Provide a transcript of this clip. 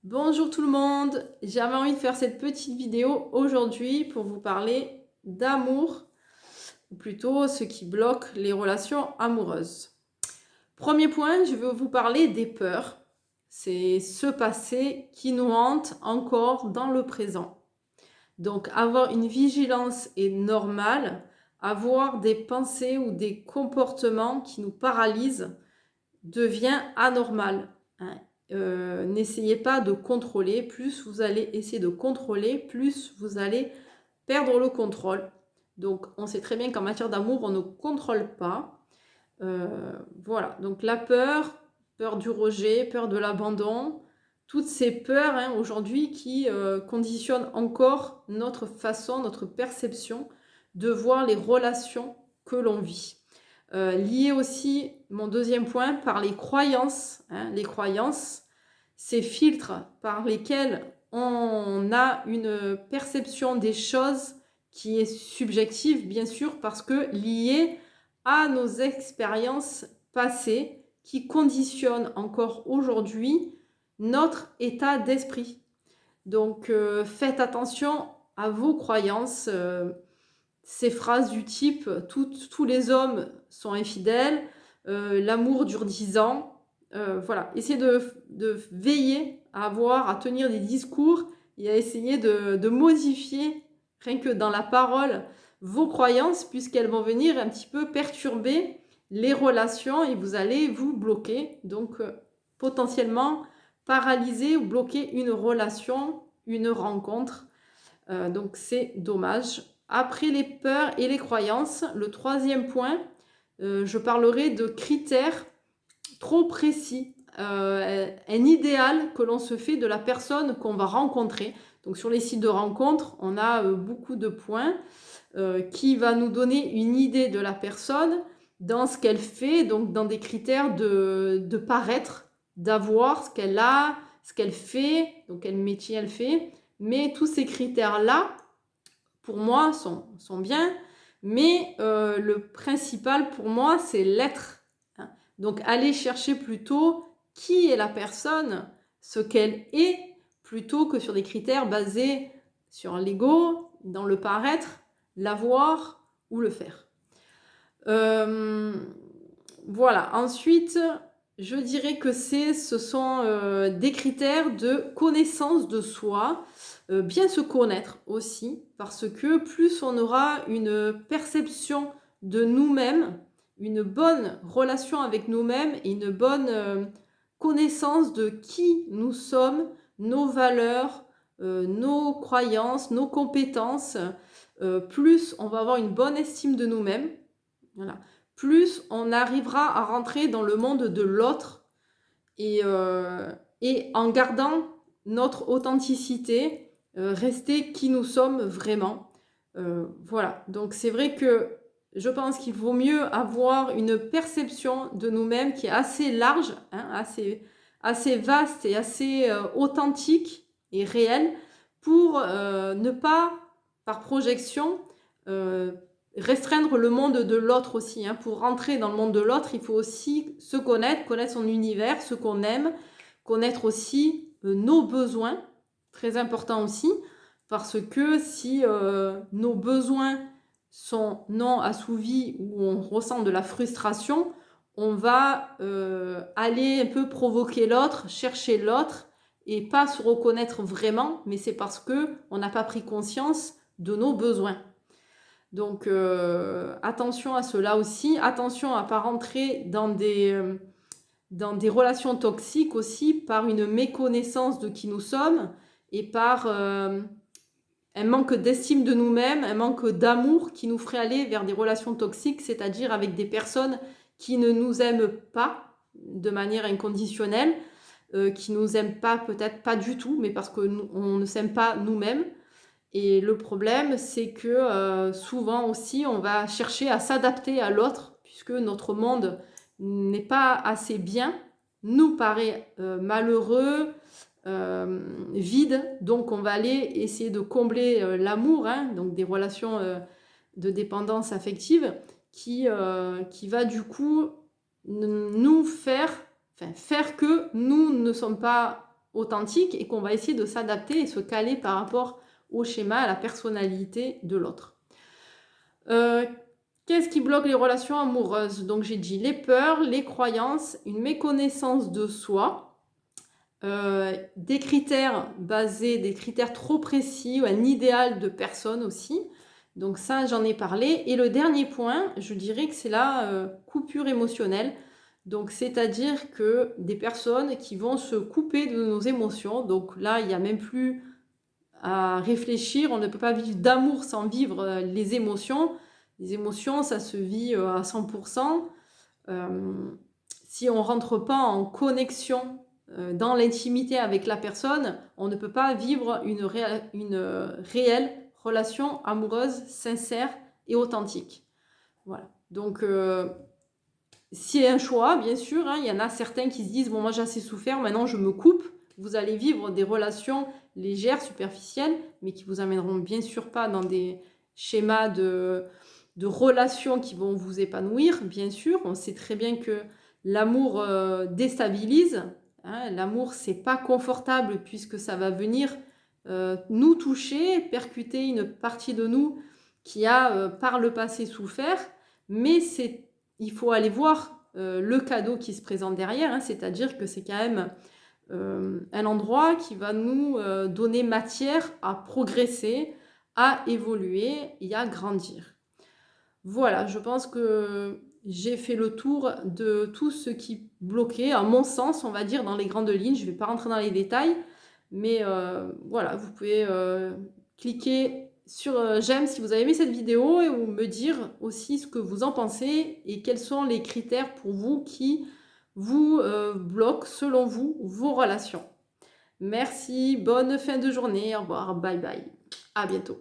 Bonjour tout le monde, j'avais envie de faire cette petite vidéo aujourd'hui pour vous parler d'amour, ou plutôt ce qui bloque les relations amoureuses. Premier point, je veux vous parler des peurs. C'est ce passé qui nous hante encore dans le présent. Donc avoir une vigilance est normal, avoir des pensées ou des comportements qui nous paralysent devient anormal, hein. N'essayez pas de contrôler. Plus vous allez essayer de contrôler, plus vous allez perdre le contrôle. Donc, on sait très bien qu'en matière d'amour, on ne contrôle pas. Voilà. Donc, la peur, peur du rejet, peur de l'abandon, toutes ces peurs aujourd'hui qui conditionnent encore notre façon, notre perception de voir les relations que l'on vit. Lié aussi, mon deuxième point, par les croyances. Les croyances, ces filtres par lesquels on a une perception des choses qui est subjective, bien sûr, parce que liée à nos expériences passées qui conditionnent encore aujourd'hui notre état d'esprit. Donc, faites attention à vos croyances. Ces phrases du type tous les hommes sont infidèles, l'amour dure 10 ans. Voilà, essayez de veiller à à tenir des discours et à essayer de modifier, rien que dans la parole, vos croyances, puisqu'elles vont venir un petit peu perturber les relations et vous allez vous bloquer. Donc, potentiellement paralyser ou bloquer une relation, une rencontre. Donc, c'est dommage. Après les peurs et les croyances, le troisième point, je parlerai de critères trop précis, un idéal que l'on se fait de la personne qu'on va rencontrer. Donc sur les sites de rencontres, on a beaucoup de points qui va nous donner une idée de la personne dans ce qu'elle fait, donc dans des critères de paraître, d'avoir ce qu'elle a, ce qu'elle fait, donc quel métier elle fait. Mais tous ces critères-là, pour moi, sont bien, mais le principal pour moi, c'est l'être. Donc, aller chercher plutôt qui est la personne, ce qu'elle est, plutôt que sur des critères basés sur l'ego, dans le paraître, l'avoir ou le faire. Voilà. Ensuite, je dirais que ce sont des critères de connaissance de soi, bien se connaître aussi, parce que plus on aura une perception de nous-mêmes, une bonne relation avec nous-mêmes et une bonne connaissance de qui nous sommes, nos valeurs, nos croyances, nos compétences, plus on va avoir une bonne estime de nous-mêmes. Voilà. Plus on arrivera à rentrer dans le monde de l'autre et en gardant notre authenticité, rester qui nous sommes vraiment. Voilà. Donc c'est vrai que je pense qu'il vaut mieux avoir une perception de nous-mêmes qui est assez large, assez vaste et assez authentique et réelle pour ne pas, par projection, restreindre le monde de l'autre aussi. Pour rentrer dans le monde de l'autre, il faut aussi se connaître son univers, ce qu'on aime, connaître aussi nos besoins, très important aussi, parce que si nos besoins sont non assouvis ou on ressent de la frustration, on va aller un peu provoquer l'autre, chercher l'autre et pas se reconnaître vraiment, mais c'est parce que on n'a pas pris conscience de nos besoins. Donc attention à cela aussi, attention à ne pas rentrer dans des relations toxiques aussi par une méconnaissance de qui nous sommes et par un manque d'estime de nous-mêmes, un manque d'amour qui nous ferait aller vers des relations toxiques, c'est-à-dire avec des personnes qui ne nous aiment pas de manière inconditionnelle, qui nous aiment pas peut-être pas du tout, mais parce qu'on ne s'aime pas nous-mêmes. Et le problème, c'est que souvent aussi, on va chercher à s'adapter à l'autre, puisque notre monde n'est pas assez bien, nous paraît malheureux, vide. Donc, on va aller essayer de combler l'amour, donc des relations de dépendance affective, qui va du coup nous faire que nous ne sommes pas authentique et qu'on va essayer de s'adapter et se caler par rapport au schéma, à la personnalité de l'autre. Qu'est-ce qui bloque les relations amoureuses? Donc j'ai dit les peurs, les croyances, une méconnaissance de soi, des critères basés, des critères trop précis, ou un idéal de personne aussi. Donc ça, j'en ai parlé. Et le dernier point, je dirais que c'est la coupure émotionnelle. Donc c'est-à-dire que des personnes qui vont se couper de nos émotions. Donc là, il n'y a même plus à réfléchir. On ne peut pas vivre d'amour sans vivre les émotions. Les émotions, ça se vit à 100%. Si on ne rentre pas en connexion dans l'intimité avec la personne, on ne peut pas vivre une réelle relation amoureuse, sincère et authentique. Voilà. Donc, c'est un choix, bien sûr. Il y en a certains qui se disent « Bon, moi, j'ai assez souffert, maintenant, je me coupe ». Vous allez vivre des relations légères, superficielles, mais qui vous amèneront bien sûr pas dans des schémas de relations qui vont vous épanouir, bien sûr. On sait très bien que l'amour déstabilise. L'amour, c'est pas confortable puisque ça va venir nous toucher, percuter une partie de nous qui a par le passé souffert. Mais il faut aller voir le cadeau qui se présente derrière, c'est-à-dire que c'est quand même un endroit qui va nous donner matière à progresser, à évoluer et à grandir. Voilà, je pense que j'ai fait le tour de tout ce qui bloquait, à mon sens, on va dire, dans les grandes lignes. Je ne vais pas rentrer dans les détails, mais voilà, vous pouvez cliquer sur j'aime si vous avez aimé cette vidéo et ou me dire aussi ce que vous en pensez et quels sont les critères pour vous qui vous bloquent, selon vous, vos relations. Merci, bonne fin de journée, au revoir, bye bye, à bientôt.